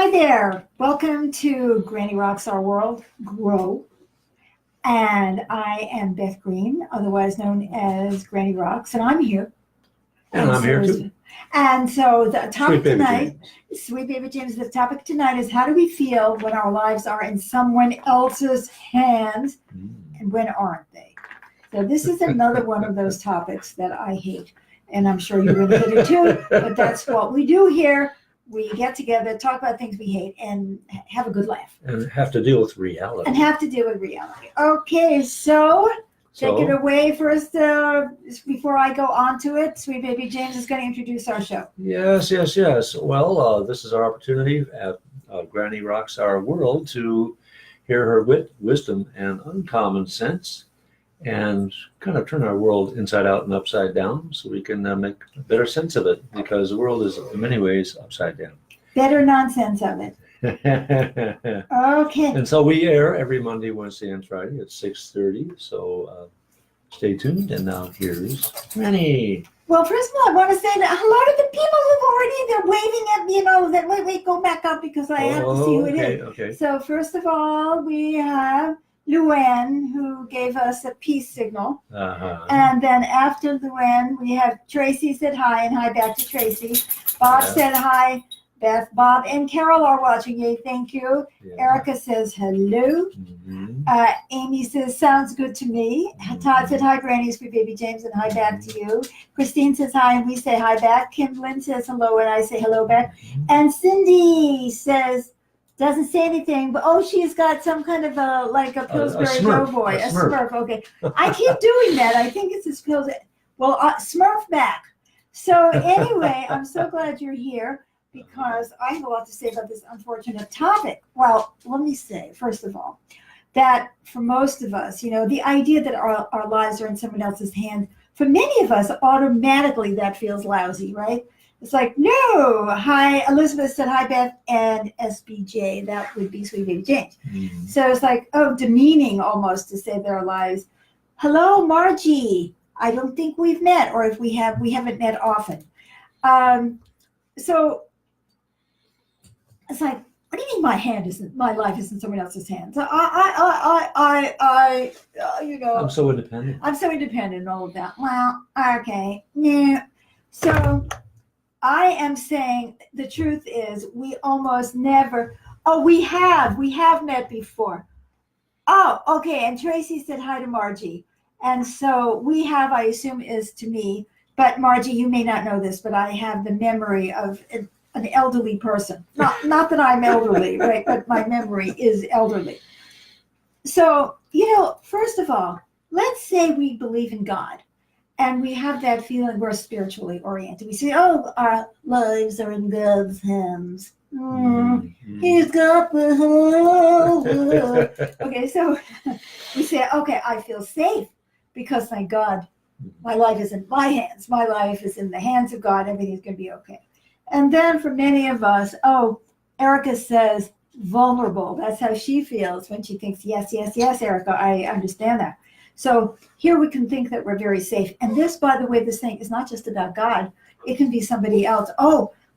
Hi there. Welcome to Granny Rocks Our World, Grow. And I am Beth Green, otherwise known as Granny Rocks, and I'm here. And I'm here too. And so the topic Sweet baby tonight, James. Sweet Baby James, the topic tonight is how do we feel when our lives are in someone else's hands and when aren't they? So this is another one of those topics that I hate. And I'm sure you're going to hate it too, but that's what we do here. We get together, talk about things we hate, and have a good laugh. And have to deal with reality. And have to deal with reality. Okay, so take it away first before I go on to it. Sweet Baby James is going to introduce our show. Yes. Well, this is our opportunity at Granny Rocks Our World to hear her wisdom and uncommon sense and kind of turn our world inside out and upside down so we can make better sense of it, because the world is in many ways upside down. Better nonsense of it. Okay. And so we air every Monday, Wednesday, and Friday at 6:30. So stay tuned. And now here's Granny. Well, first of all, I want to say that hello to the people who've already, they're waving at me, that wait, go back up because I have to see who it is. Okay. So first of all, we have Luann, who gave us a peace signal. And then after Luann, we have Tracy said hi, and hi back to Tracy. Bob said hi. Beth, Bob, and Carol are watching. Yay, thank you. Yeah. Erica says hello. Mm-hmm. Amy says, sounds good to me. Mm-hmm. Todd said hi, Granny, Sweet Baby James, and hi back to you. Christine says hi, and we say hi back. Kimberlyn says hello, and I say hello back. Mm-hmm. And Cindy says, doesn't say anything, but she's got some kind of like a Pillsbury Doughboy, a Smurf. Okay, I keep doing that. I think it's a Pillsbury. Well, Smurf back. So anyway, I'm so glad you're here, because I have a lot to say about this unfortunate topic. Well, let me say, first of all, that for most of us, the idea that our lives are in someone else's hand, for many of us, automatically that feels lousy, right? It's like, no. Hi, Elizabeth said hi, Beth, and SBJ. That would be Sweet Baby James. Mm-hmm. So it's like, demeaning almost to say their lives. Hello, Margie. I don't think we've met, or if we have, we haven't met often. So it's like, what do you mean my life is in someone else's hands? I'm so independent. I'm so independent and all of that. Well, okay. Yeah. So I am saying the truth is we almost never, we have met before. Oh, okay. And Tracy said hi to Margie. And so we have, I assume, is to me, but Margie, you may not know this, but I have the memory of an elderly person. Not that I'm elderly, right? But my memory is elderly. So, first of all, let's say we believe in God and we have that feeling we're spiritually oriented. We say, our lives are in God's hands. Mm-hmm. He's got the whole world. Okay, so we say, okay, I feel safe because, thank God, my life is in my hands. My life is in the hands of God. Everything's going to be okay. And then for many of us, Erica says vulnerable. That's how she feels when she thinks, yes, Erica, I understand that. So here we can think that we're very safe. And this, by the way, this thing is not just about God. It can be somebody else.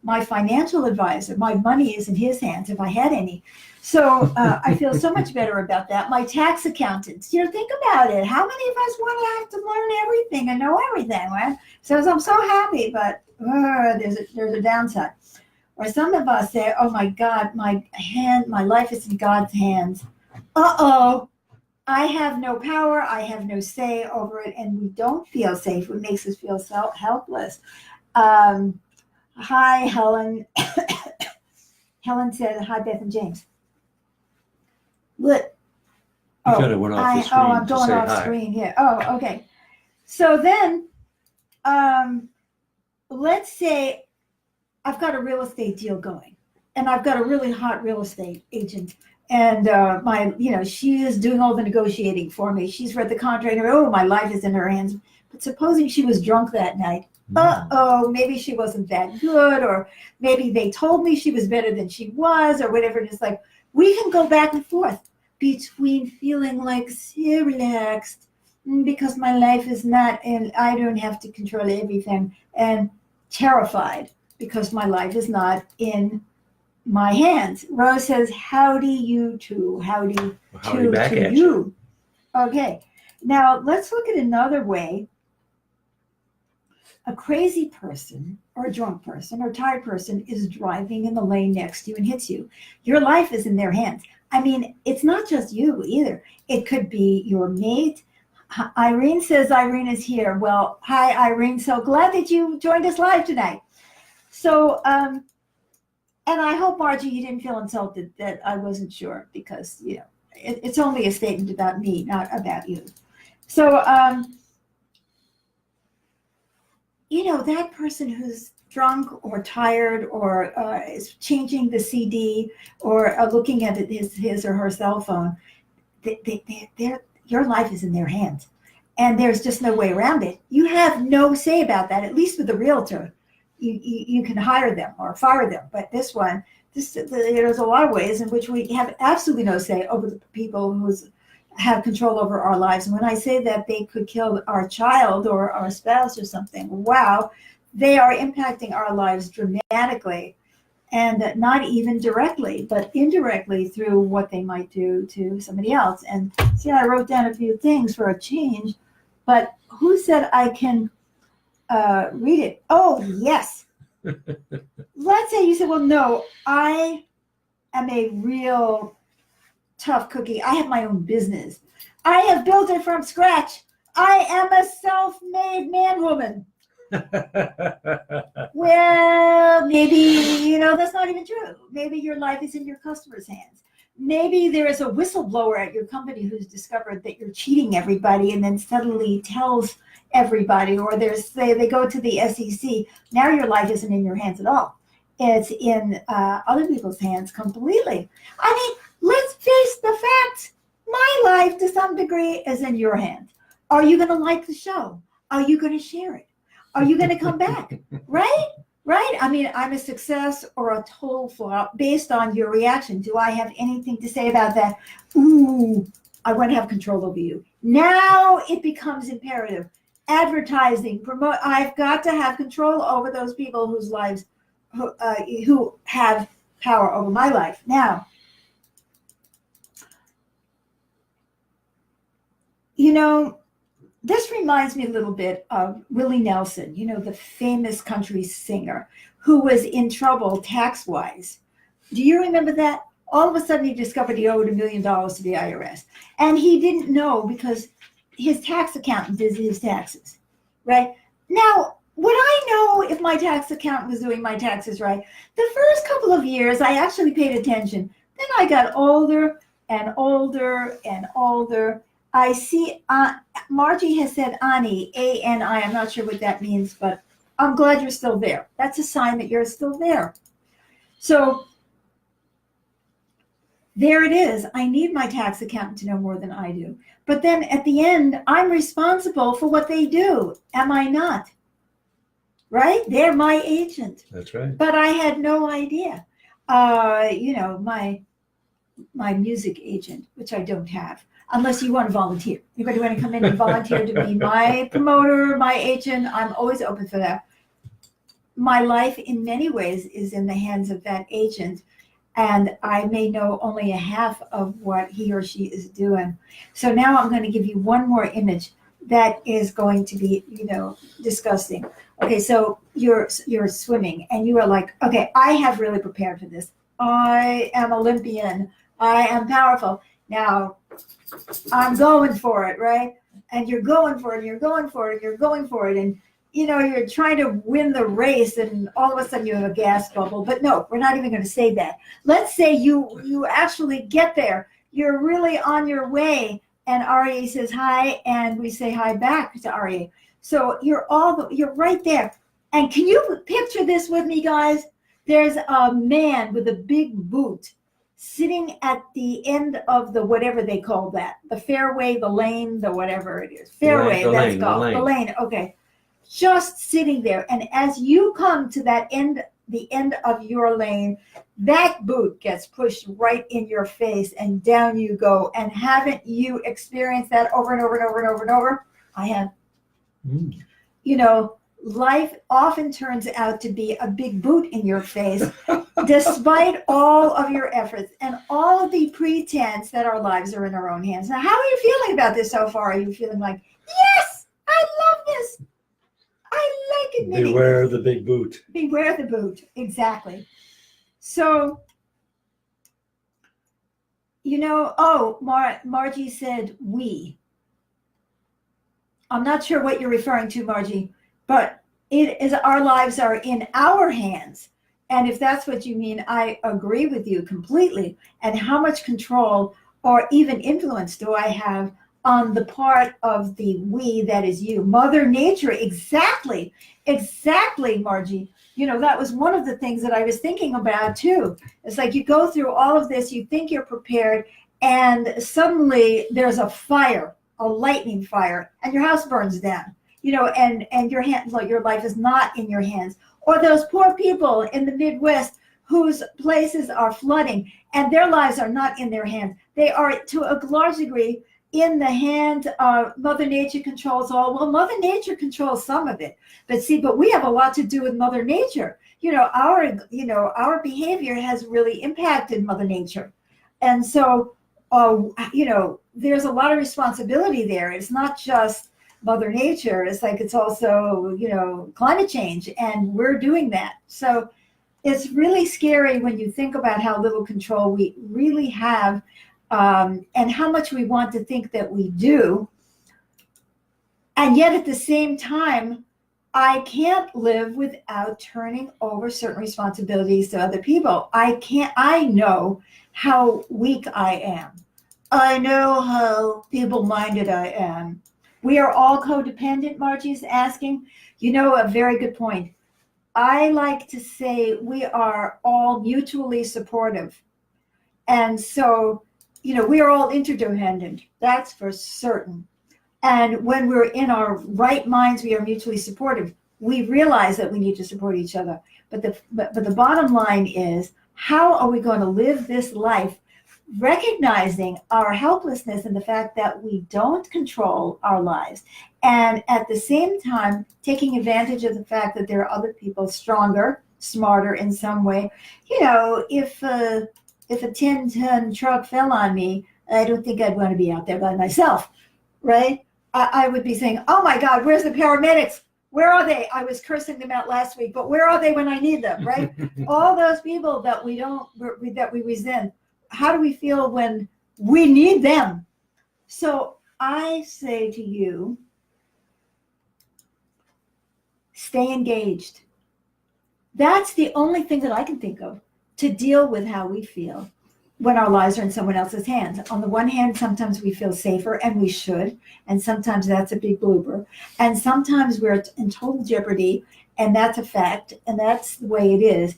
My financial advisor, my money is in his hands if I had any. So I feel so much better about that. My tax accountants, think about it. How many of us want to have to learn everything and know everything, right? So I'm so happy, but there's a downside. Or some of us say, oh my God, my life is in God's hands. I have no power. I have no say over it. And we don't feel safe. It makes us feel helpless. Hi, Helen. Helen said, hi, Beth and James. What? You kind of went off the screen. I'm going off screen here. Oh, okay. So then, let's say I've got a real estate deal going, and I've got a really hot real estate agent, and she is doing all the negotiating for me. She's read the contract, and my life is in her hands. But supposing she was drunk that night, maybe she wasn't that good, or maybe they told me she was better than she was, or whatever. And it's like, we can go back and forth between feeling like so relaxed because my life is not, and I don't have to control everything, and terrified because my life is not in my hands. Rose says, howdy you two. Howdy, Howdy back to at you. Okay. Now let's look at another way. A crazy person or a drunk person or tired person is driving in the lane next to you and hits you. Your life is in their hands. I mean, it's not just you either. It could be your mate. Irene says Irene is here. Well, hi, Irene. So glad that you joined us live tonight. So, and I hope, Margie, you didn't feel insulted that I wasn't sure because, you know, it's only a statement about me, not about you. So, you know, that person who's drunk or tired or is changing the CD or looking at his or her cell phone, your life is in their hands. And there's just no way around it. You have no say about that, at least with a realtor. You can hire them or fire them. But this one, there's a lot of ways in which we have absolutely no say over the people who have control over our lives. And when I say that they could kill our child or our spouse or something, wow, they are impacting our lives dramatically. And not even directly, but indirectly through what they might do to somebody else. And see, I wrote down a few things for a change, but who said I can read it? Oh, yes. Let's say you said, well, no, I am a real tough cookie. I have my own business. I have built it from scratch. I am a self-made man woman. Well, maybe, you know, that's not even true. Maybe your life is in your customer's hands. Maybe there is a whistleblower at your company who's discovered that you're cheating everybody and then suddenly tells everybody, or they go to the SEC. Now your life isn't in your hands at all. It's in other people's hands completely. I mean, let's face the facts. My life, to some degree, is in your hands. Are you going to like the show? Are you going to share it? Are you going to come back? Right? Right? I mean, I'm a success or a total flop based on your reaction. Do I have anything to say about that? Ooh, I want to have control over you. Now it becomes imperative. Advertising, promote. I've got to have control over those people whose lives, who have power over my life. Now, you know, this reminds me a little bit of Willie Nelson, you know, the famous country singer who was in trouble tax-wise. Do you remember that? All of a sudden he discovered he owed $1 million to the IRS. And he didn't know because his tax accountant did his taxes, right? Now, would I know if my tax accountant was doing my taxes right? The first couple of years, I actually paid attention. Then I got older and older and older. I see Margie has said Ani, A-N-I. I'm not sure what that means, but I'm glad you're still there. That's a sign that you're still there. So there it is. I need my tax accountant to know more than I do. But then at the end, I'm responsible for what they do. Am I not? Right? They're my agent. That's right. But I had no idea. You know, my music agent, which I don't have. Unless you want to volunteer. Anybody want to come in and volunteer to be my promoter, my agent? I'm always open for that. My life in many ways is in the hands of that agent. And I may know only a half of what he or she is doing. So now I'm going to give you one more image that is going to be, you know, disgusting. Okay, so you're swimming and you are like, okay, I have really prepared for this. I am Olympian. I am powerful. Now, I'm going for it, right? And you're going for it, and you're going for it, and you're going for it. And, you know, you're trying to win the race, and all of a sudden you have a gas bubble. But no, we're not even going to say that. Let's say you actually get there. You're really on your way, and Aria says hi, and we say hi back to Aria. So you're right there. And can you picture this with me, guys? There's a man with a big boot sitting at the end of the whatever they call that, the fairway, the lane, the whatever it is. Fairway, that's called. The lane, okay. Just sitting there. And as you come to that end, the end of your lane, that boot gets pushed right in your face and down you go. And haven't you experienced that over and over and over and over and over? I have. You know, life often turns out to be a big boot in your face. despite all of your efforts and all of the pretense that our lives are in our own hands. Now, how are you feeling about this so far? Are you feeling like, yes, I love this. I like admitting Beware this. the big boot. Beware the boot. Exactly. So, Margie said we. I'm not sure what you're referring to, Margie, but it is our lives are in our hands. And if that's what you mean, I agree with you completely. And how much control or even influence do I have on the part of the we that is you? Mother Nature, exactly, Margie. That was one of the things that I was thinking about too. It's like you go through all of this, you think you're prepared, and suddenly there's a fire, a lightning fire, and your house burns down. And your life is not in your hands. Or those poor people in the Midwest whose places are flooding and their lives are not in their hands. They are, to a large degree, in the hand of Mother Nature controls all. Well, Mother Nature controls some of it. But we have a lot to do with Mother Nature. Our behavior has really impacted Mother Nature. And so, there's a lot of responsibility there. It's not just Mother Nature. It's also, climate change, and we're doing that. So it's really scary when you think about how little control we really have, and how much we want to think that we do. And yet at the same time, I can't live without turning over certain responsibilities to other people. I know how weak I am. I know how feeble-minded I am. We are all codependent, Margie's asking. A very good point. I like to say we are all mutually supportive. And so, we are all interdependent. That's for certain. And when we're in our right minds, we are mutually supportive. We realize that we need to support each other. But the bottom line is, how are we going to live this life recognizing our helplessness and the fact that we don't control our lives, and at the same time taking advantage of the fact that there are other people stronger, smarter in some way. If a 10-ton truck fell on me, I don't think I'd want to be out there by myself, right? I would be saying, oh my God, where's the paramedics? Where are they? I was cursing them out last week, but where are they when I need them, right? All those people that we resent, how do we feel when we need them? So I say to you, stay engaged. That's the only thing that I can think of to deal with how we feel when our lives are in someone else's hands. On the one hand, sometimes we feel safer, and we should, and sometimes that's a big blooper. And sometimes we're in total jeopardy, and that's a fact, and that's the way it is.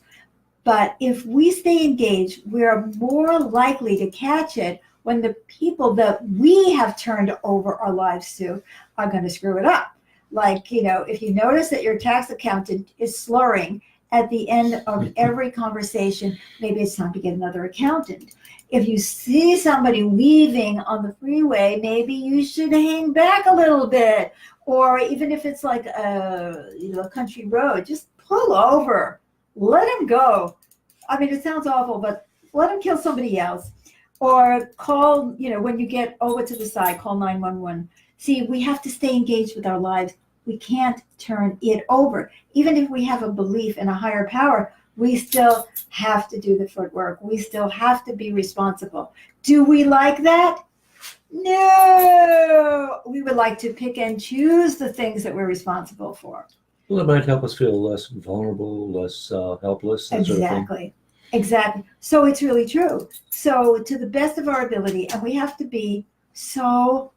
But if we stay engaged, we're more likely to catch it when the people that we have turned over our lives to are going to screw it up. Like, if you notice that your tax accountant is slurring at the end of every conversation, maybe it's time to get another accountant. If you see somebody weaving on the freeway, maybe you should hang back a little bit. Or even if it's like a country road, just pull over. Let him go. I mean, it sounds awful, but let him kill somebody else. Or call, when you get over to the side, call 911. See, we have to stay engaged with our lives. We can't turn it over. Even if we have a belief in a higher power, we still have to do the footwork. We still have to be responsible. Do we like that? No. We would like to pick and choose the things that we're responsible for. Well, it might help us feel less vulnerable, less helpless. Exactly. So it's really true. So to the best of our ability, and we have to be so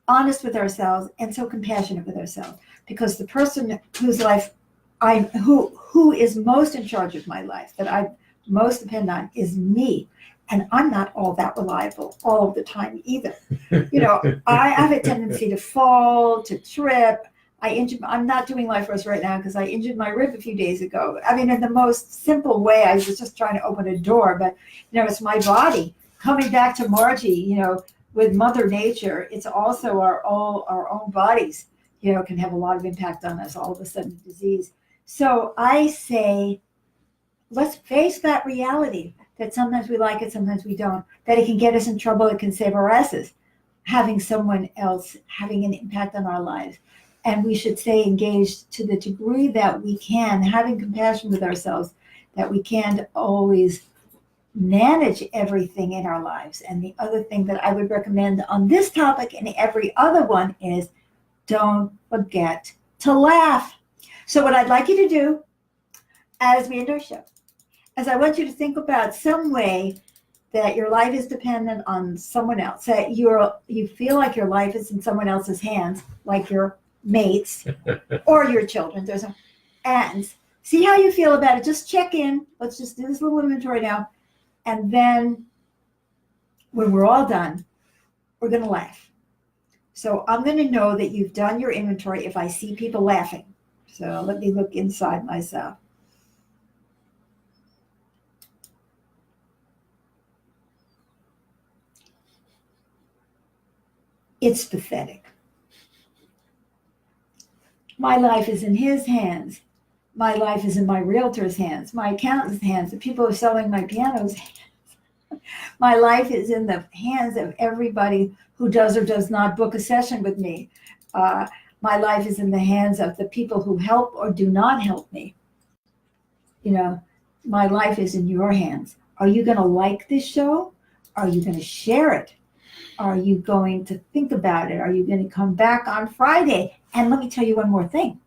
honest with ourselves and so compassionate with ourselves, because the person whose life who is most in charge of my life, that I most depend on, is me. And I'm not all that reliable all of the time either. I have a tendency to fall, to trip. I'm not doing Life Force right now because I injured my rib a few days ago. I mean, in the most simple way, I was just trying to open a door, but it's my body coming back to Margie. With Mother Nature, it's also our own bodies. Can have a lot of impact on us. All of a sudden, disease. So I say, let's face that reality that sometimes we like it, sometimes we don't, that it can get us in trouble, it can save our asses, having someone else having an impact on our lives. And we should stay engaged to the degree that we can, having compassion with ourselves, that we can't always manage everything in our lives. And the other thing that I would recommend on this topic and every other one is don't forget to laugh. So what I'd like you to do as we end our show is I want you to think about some way that your life is dependent on someone else, that you feel like your life is in someone else's hands, like your mates or your children. And see how you feel about it. Just check in. Let's just do this little inventory now. And then when we're all done, we're going to laugh. So I'm going to know that you've done your inventory if I see people laughing. So let me look inside myself. It's pathetic. My life is in his hands. My life is in my realtor's hands, my accountant's hands, the people who are selling my pianos' hands. My life is in the hands of everybody who does or does not book a session with me. My life is in the hands of the people who help or do not help me. You know, my life is in your hands. Are you going to like this show? Are you going to share it? Are you going to think about it? Are you going to come back on Friday? And let me tell you one more thing.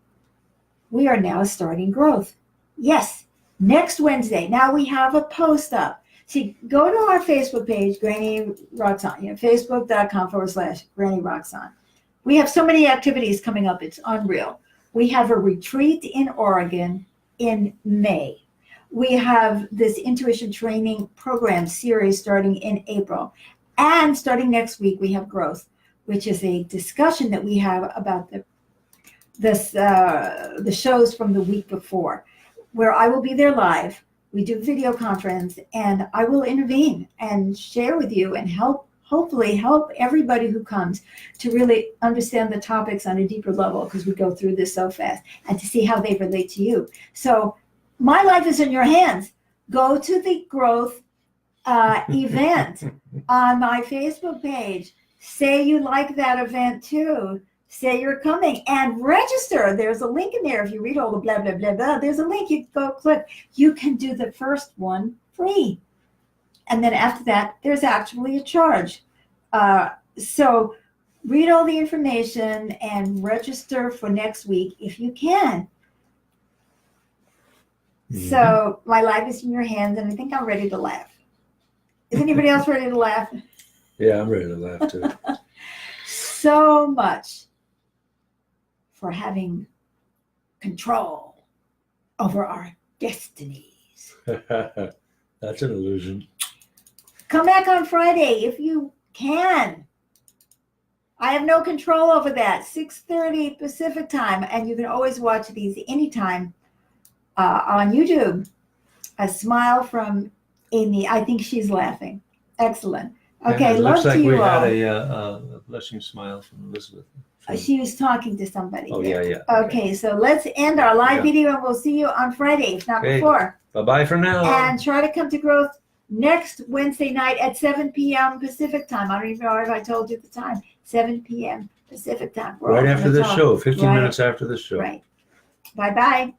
We are now starting growth. Yes, next Wednesday. Now we have a post up. See, go to our Facebook page, Granny Rocks On, facebook.com/Granny Rocks On. We have so many activities coming up. It's unreal. We have a retreat in Oregon in May. We have this intuition training program series starting in April. And starting next week, we have growth, which is a discussion that we have about the shows from the week before, where I will be there live. We do video conference, and I will intervene and share with you and hopefully help everybody who comes to really understand the topics on a deeper level, because we go through this so fast, and to see how they relate to you. So my life is in your hands. Go to the growth event on my Facebook page. Say you like that event too. Say you're coming and register. There's a link in there. If you read all the blah, blah, blah, blah, there's a link. You go click. You can do the first one free. And then after that, there's actually a charge. So read all the information and register for next week if you can. Mm-hmm. So my life is in your hands, and I think I'm ready to laugh. Is anybody else ready to laugh? Yeah, I'm ready to laugh too. So much for having control over our destinies. That's an illusion. Come back on Friday if you can. I have no control over that. 6:30 Pacific time, and you can always watch these anytime on YouTube. A smile from Amy. I think she's laughing. Excellent. Okay, love to you all. Looks like we had a blushing smile from Elizabeth. She was talking to somebody. Oh, there. yeah. Okay, so let's end our live video, and we'll see you on Friday, if not before. Bye-bye for now. And try to come to growth next Wednesday night at 7 p.m. Pacific time. I don't even know if I told you the time. 7 p.m. Pacific time. Right after this show, 15 minutes after this show. Right. Bye-bye.